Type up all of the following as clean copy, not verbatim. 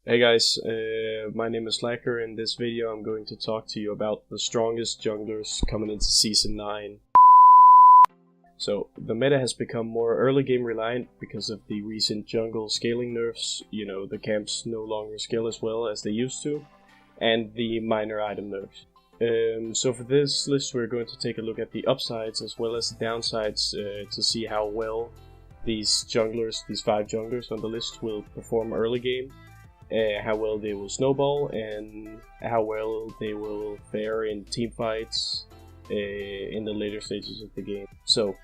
Hey guys, my name is Slacker. In this video I'm going to talk to you about the strongest junglers coming into Season 9. So, the meta has become more early game reliant because of the recent jungle scaling nerfs. You know, the camps no longer scale as well as they used to, and the minor item nerfs. So for this list we're going to take a look at the upsides as well as the downsides to see how well these 5 junglers on the list will perform early game. How well they will snowball and how well they will fare in team fights in the later stages of the game. So,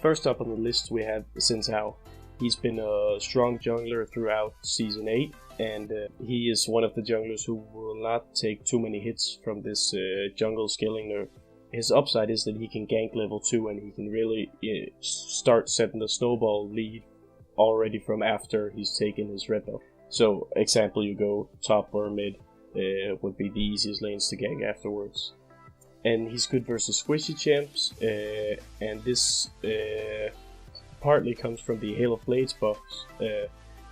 first up on the list we have Xin Zhao. He's been a strong jungler throughout Season 8, and he is one of the junglers who will not take too many hits from this jungle scaling nerf. His upside is that he can gank level 2 and he can really start setting the snowball lead already from after he's taken his red buff. So, example, you go top or mid would be the easiest lanes to gank afterwards. And he's good versus squishy champs, and this partly comes from the Hail of Blades buffs.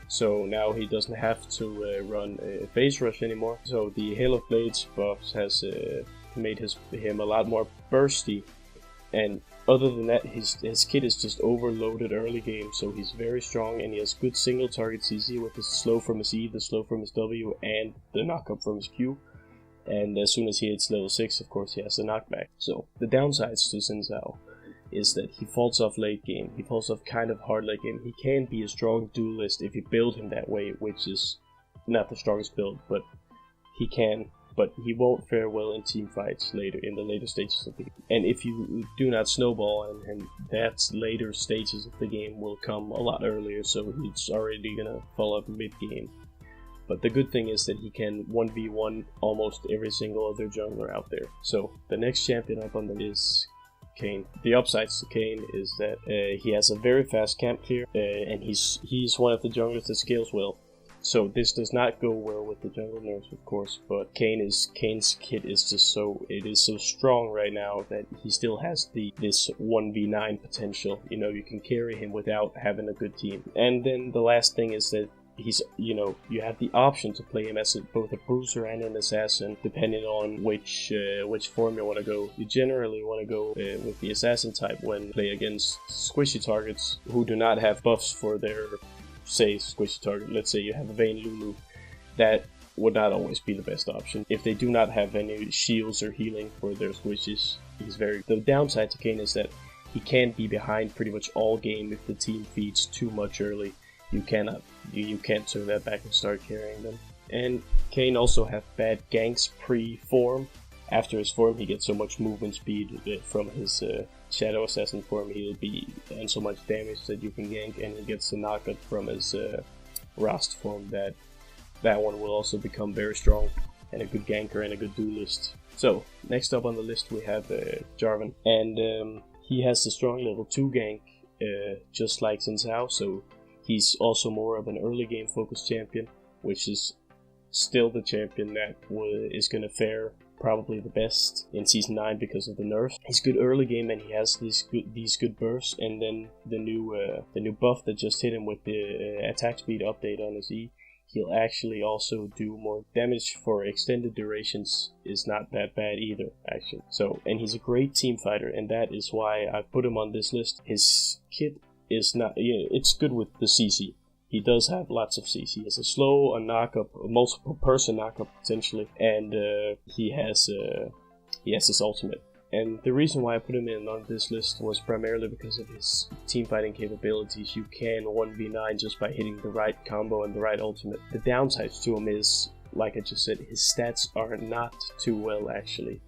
So now he doesn't have to run phase rush anymore. So the Hail of Blades buffs has made him a lot more bursty, and other than that, his kit is just overloaded early game, so he's very strong and he has good single target CC with the slow from his E, the slow from his W, and the knockup from his Q. And as soon as he hits level 6, of course, he has the knockback. So the downsides to Xin Zhao is that he falls off late game. He falls off kind of hard late game. He can be a strong duelist if you build him that way, which is not the strongest build, but he can. But he won't fare well in team fights later in the later stages of the game. And if you do not snowball, and that later stages of the game will come a lot earlier, so he's already gonna fall off mid game. But the good thing is that he can 1v1 almost every single other jungler out there. So the next champion up on the list is Kayn. The upsides to Kayn is that he has a very fast camp clear, and he's one of the junglers that scales well. So this does not go well with the jungle nerfs, of course, but Kayn's kit is just so strong right now that he still has this 1v9 potential. You know, you can carry him without having a good team. And then the last thing is that you have the option to play him as both a bruiser and an assassin, depending on which form you want to go. You generally want to go with the assassin type when play against squishy targets who do not have buffs for their, say, squishy target. Let's say you have a Vayne Lulu. That would not always be the best option. If they do not have any shields or healing for their squishies, the downside to Kayn is that he can be behind pretty much all game if the team feeds too much early. You can't turn that back and start carrying them. And Kayn also have bad ganks pre-form. After his form, he gets so much movement speed from his Shadow Assassin form. He'll be and so much damage that you can gank, and he gets the knockup from his Rast form. That one will also become very strong and a good ganker and a good duelist. So next up on the list we have Jarvan, and he has the strong level 2 gank, just like Xin Zhao. So he's also more of an early game focused champion, which is still the champion that is going to fare probably the best in Season 9 because of the nerfs. He's good early game and he has these good bursts, and then the new buff that just hit him with the attack speed update on his E, he'll actually also do more damage for extended durations. Is not that bad either, actually. So, and he's a great team fighter, and that is why I put him on this list. His kit is not, it's good with the CC. He does have lots of CC. He has a slow, a knockup, a multiple person knockup potentially, and he has his ultimate. And the reason why I put him in on this list was primarily because of his team fighting capabilities. You can 1v9 just by hitting the right combo and the right ultimate. The downsides to him is, like I just said, his stats are not too well actually.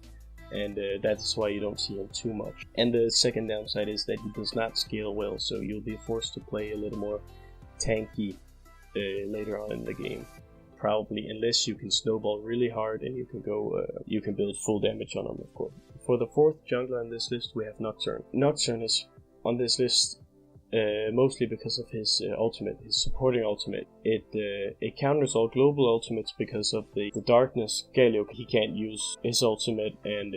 And that's why you don't see him too much. And the second downside is that he does not scale well, so you'll be forced to play a little more tanky later on in the game. Probably, unless you can snowball really hard and you can build full damage on him, of course. For the fourth jungler on this list we have Nocturne. Nocturne is on this list mostly because of his ultimate, his supporting ultimate. It counters all global ultimates because of the darkness. Galio, he can't use his ultimate, and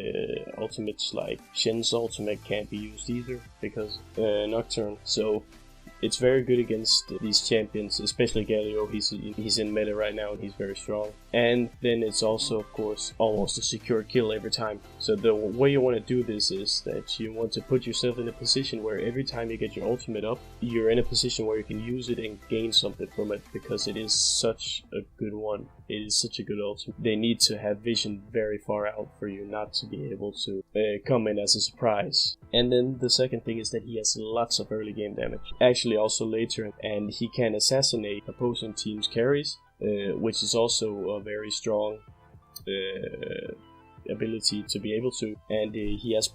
ultimates like Shen's ultimate can't be used either because Nocturne. So it's very good against these champions, especially Galio. He's in meta right now and he's very strong. And then it's also, of course, almost a secure kill every time. So the way you want to do this is that you want to put yourself in a position where every time you get your ultimate up, you're in a position where you can use it and gain something from it, because it is such a good one. It is such a good ultimate. They need to have vision very far out for you not to be able to come in as a surprise. And then the second thing is that he has lots of early game damage. Actually also later, and he can assassinate opposing teams' carries, which is also a very strong ability to be able to. And he has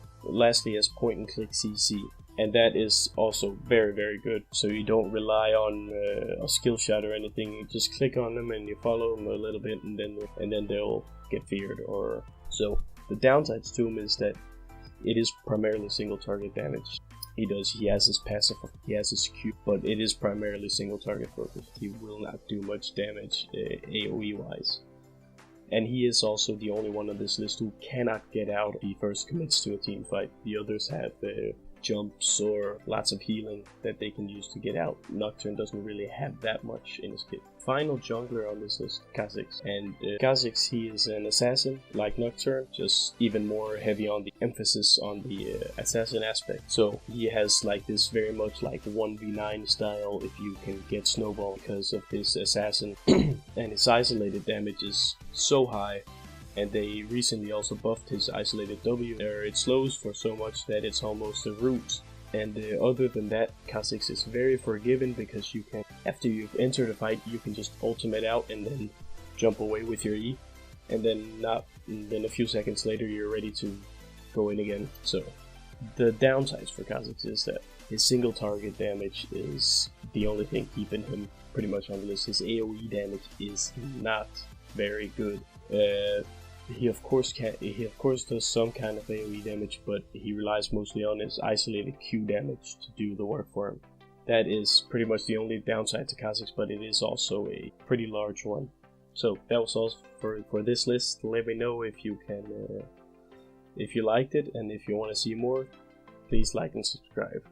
point and click CC, and that is also very, very good. So you don't rely on a skill shot or anything. You just click on them and you follow them a little bit, and then they'll get feared. Or so the downsides to him is that it is primarily single target damage. He has his passive, he has his Q, but it is primarily single target focused. He will not do much damage AoE wise. And he is also the only one on this list who cannot get out if he first commits to a team fight. The others have jumps or lots of healing that they can use to get out. Nocturne doesn't really have that much in his kit. Final jungler on this list, Kha'Zix. And Kha'Zix, he is an assassin like Nocturne, just even more heavy on the emphasis on the assassin aspect. So he has like this very much like 1v9 style if you can get Snowball, because of his assassin and his isolated damage is so high. And they recently also buffed his isolated W, where it slows for so much that it's almost a root. And other than that, Kha'Zix is very forgiving, because you can, after you've entered a fight, you can just ultimate out and then jump away with your E, and then a few seconds later you're ready to go in again. So the downsides for Kha'Zix is that his single target damage is the only thing keeping him pretty much on the list. His AoE damage is not very good. He of course does some kind of AoE damage, but he relies mostly on his isolated Q damage to do the work for him. That is pretty much the only downside to Kha'Zix, but it is also a pretty large one. So that was all for this list. Let me know if you liked it, and if you want to see more, please like and subscribe.